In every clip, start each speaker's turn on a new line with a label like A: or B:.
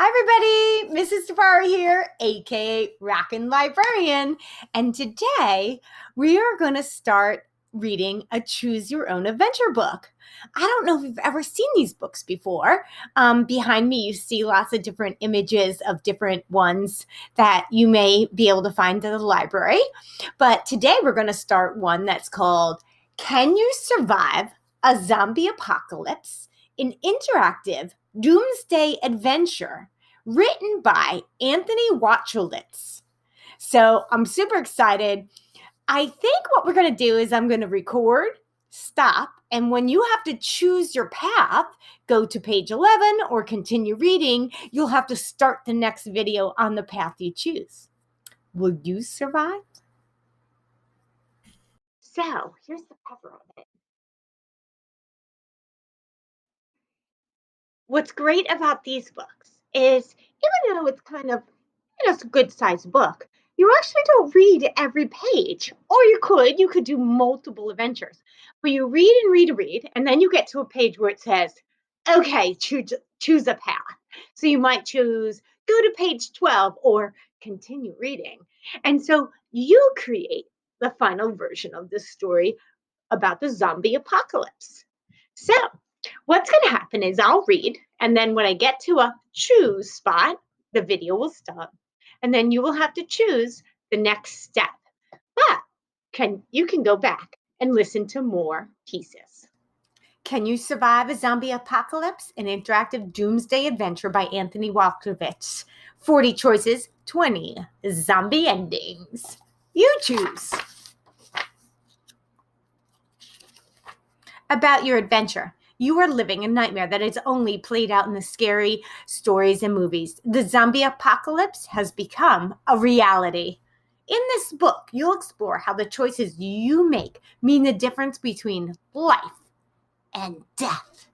A: Hi everybody, Mrs. Tafari here, aka Rockin' Librarian, and today we are going to start reading a Choose Your Own Adventure book. I don't know if you've ever seen these books before. Behind me you see lots of different images of different ones that you may be able to find at the library, but today we're going to start one that's called Can You Survive a Zombie Apocalypse? An interactive doomsday adventure written by Anthony Wachowitz. So I'm super excited. I think what we're going to do is I'm going to record, stop, and when you have to choose your path, go to page 11 or continue reading, you'll have to start the next video on the path you choose. Will you survive? So here's the cover of it. What's great about these books is even though it's kind of, it's a good sized book, you actually don't read every page. Or you could do multiple adventures. But you read and read and read, and then you get to a page where it says, okay, choose a path. So you might choose go to page 12 or continue reading. And so you create the final version of the story about the zombie apocalypse. So what's going to happen is I'll read, and then when I get to a choose spot, the video will stop, and then you will have to choose the next step. But you can go back and listen to more pieces. Can You Survive a Zombie Apocalypse? An interactive doomsday adventure by Anthony Wachowitz. 40 choices, 20 zombie endings. You choose. About your adventure. You are living a nightmare that is only played out in the scary stories and movies. The zombie apocalypse has become a reality. In this book, you'll explore how the choices you make mean the difference between life and death.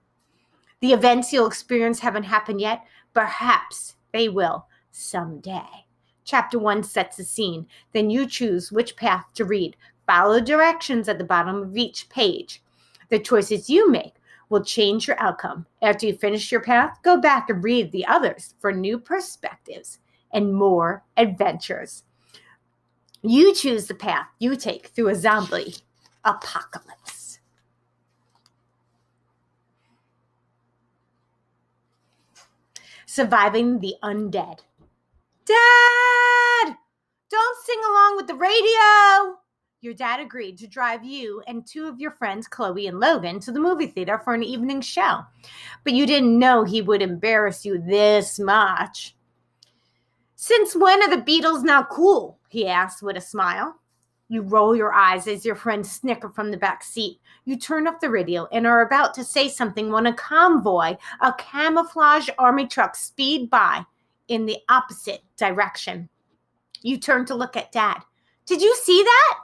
A: The events you'll experience haven't happened yet. Perhaps they will someday. Chapter 1 sets the scene. Then you choose which path to read. Follow directions at the bottom of each page. The choices you make will change your outcome. After you finish your path, go back and read the others for new perspectives and more adventures. You choose the path you take through a zombie apocalypse. Surviving the Undead. Dad! Don't sing along with the radio! Your dad agreed to drive you and two of your friends, Chloe and Logan, to the movie theater for an evening show. But you didn't know he would embarrass you this much. Since when are the Beatles now cool? He asked with a smile. You roll your eyes as your friends snicker from the back seat. You turn off the radio and are about to say something when a convoy, a camouflage army truck, speed by in the opposite direction. You turn to look at Dad. Did you see that?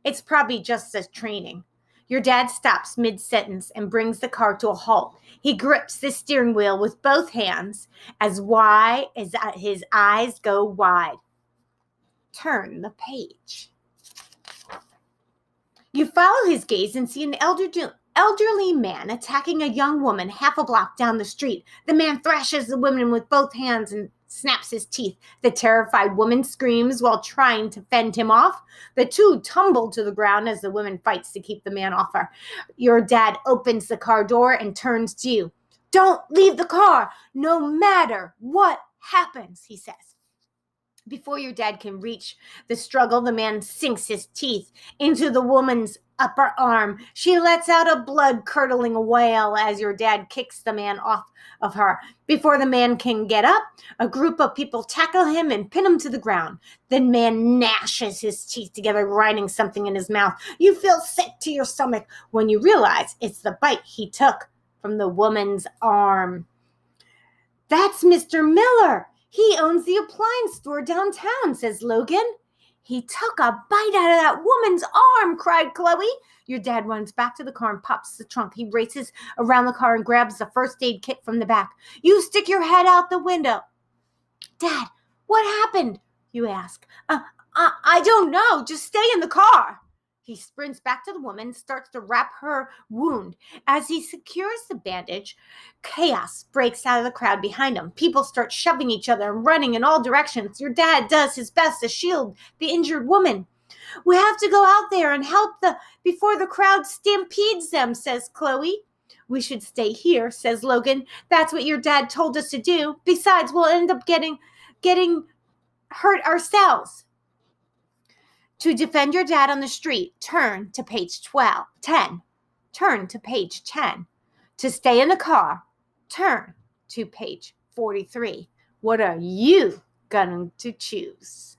A: It's probably just as training. Your dad stops mid-sentence and brings the car to a halt. He grips the steering wheel with both hands as wide as his eyes go wide. Turn the page. You follow his gaze and see an elderly man attacking a young woman half a block down the street. The man thrashes the woman with both hands and snaps his teeth. The terrified woman screams while trying to fend him off. The two tumble to the ground as the woman fights to keep the man off her. Your dad opens the car door and turns to you. Don't leave the car, no matter what happens, he says. Before your dad can reach the struggle, the man sinks his teeth into the woman's upper arm. She lets out a blood-curdling wail as your dad kicks the man off of her. Before the man can get up, a group of people tackle him and pin him to the ground. The man gnashes his teeth together, grinding something in his mouth. You feel sick to your stomach when you realize it's the bite he took from the woman's arm. That's Mr. Miller. He owns the appliance store downtown, says Logan. He took a bite out of that woman's arm, cried Chloe. Your dad runs back to the car and pops the trunk. He races around the car and grabs the first aid kit from the back. You stick your head out the window. Dad, what happened? You ask. I don't know. Just stay in the car. He sprints back to the woman, starts to wrap her wound. As he secures the bandage, chaos breaks out of the crowd behind him. People start shoving each other and running in all directions. Your dad does his best to shield the injured woman. We have to go out there and help before the crowd stampedes them, says Chloe. We should stay here, says Logan. That's what your dad told us to do. Besides, we'll end up getting hurt ourselves. To defend your dad on the street, turn to page 10. Turn to page 10. To stay in the car, turn to page 43. What are you going to choose?